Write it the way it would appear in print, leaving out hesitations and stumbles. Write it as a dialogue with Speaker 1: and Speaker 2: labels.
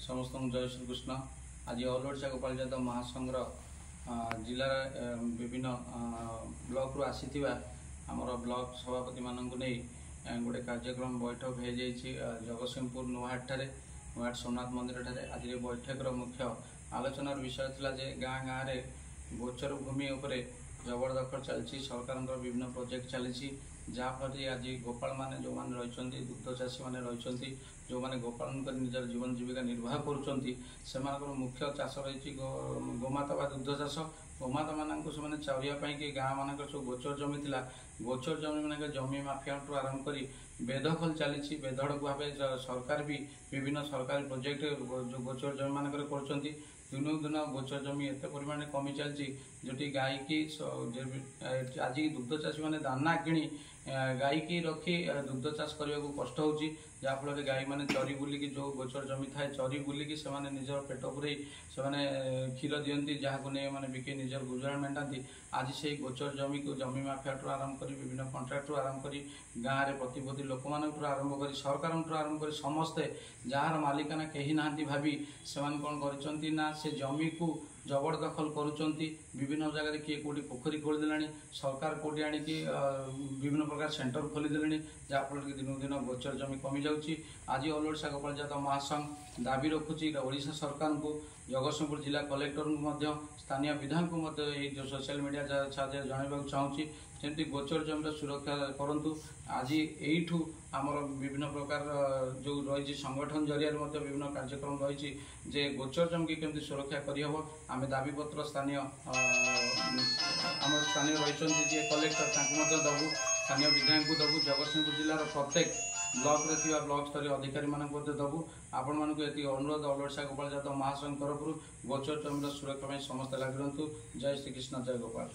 Speaker 1: समस्त जय श्रीकृष्ण। आज ऑल ओडिशा गोपाल यादव महासंघ जिलार विभिन्न ब्लॉक रु आसी आमर ब्लॉक सभापति मानक नहीं गोटे कार्यक्रम बैठक हो जगतसिंहपुर नुहाट नुहाट सोमनाथ मंदिर ठारे आज बैठक मुख्य आलोचनार विषय था जे गाँ गाँव में गोचर भूमि उपरे जबरदखल चलती सरकार विभिन्न प्रोजेक्ट चली जहाँफल आज गोपाल मैंने जो मैंने रही दुग्ध चाषी मैंने रही जो मैंने गोपालन कर निजर जीवन जीविका निर्वाह कर मुख्य चाष रही गोमाता बा दुग्ध चाष गोमाता मानक से चरिया कि गाँ मानक सब गोचर जमी थी गोचर जमी मान जमी माफिया आरंभ कर बेदखल चली बेधड़ भाव सरकार भी विभिन्न सरकारी प्रोजेक्ट जो गोचर जमी मानक कर दिनक दिन गोचर जमी एत परिमाण कमी चलती जोटी गाई की आज दुग्ध चाषी मैंने दाना किणी गाई की रखी दुग्ध चाष करने को कष्ट हो जहाँफल गाई मैंने चरी बुलिकी जो गोचर जमी थाए चरी बुलिकी से निजर पेट पूरे से क्षीर दिखती जहाँ नहीं मैंने बिके निजर गुजराण मेटाती आज से गोचर जमी को जमी माफिया आरंभ कर विभिन्न कंट्राक्टर आरंभ कर गाँव में प्रतिपत्ति लोक मान आरंभ कर सरकार आरंभ कर समस्ते जार मालिकाना कहीं ना भावी से कौन कर से जमी को जबरदखल करुँच विभिन्न जगह किए कौटी पोखरी खोलीदे सरकार कौटी आणिकी विभिन्न प्रकार सेंटर खोलीदे जहाँफल कि दिन दिन गोचर जमी कमी जाऊँगी। आज ऑल ओडिशा गोपाल यादव महासंघ दाबी रखुची ओडिशा सरकार को जगतसिंहपुर जिला कलेक्टर को स्थानीय विधान को जो सोशल मीडिया जनवाक चाहूँगी जमी गोचर जमी सुरक्षा करूँ। आज यू आमर विभिन्न प्रकार जो रही संगठन जरिया विभिन्न कार्यक्रम रही जे गोचर जमी केमती सुरक्षा करहब आम दाबीपत्र स्थानीय आम स्थानीय रही जी कलेक्टर दबू स्थानीय विधायक को दबू जगतसिंहपुर जिलार प्रत्येक ब्लॉक रे ब्लॉक स्तरीय अधिकारी मानक दबू आपण मानक ये अनुरोध ऑल ओडिशा गोपाल यादव महासंघ तरफ गोचर जमीर सुरक्षा समस्त लगी रहतु। जय श्रीकृष्ण जय गोपाल।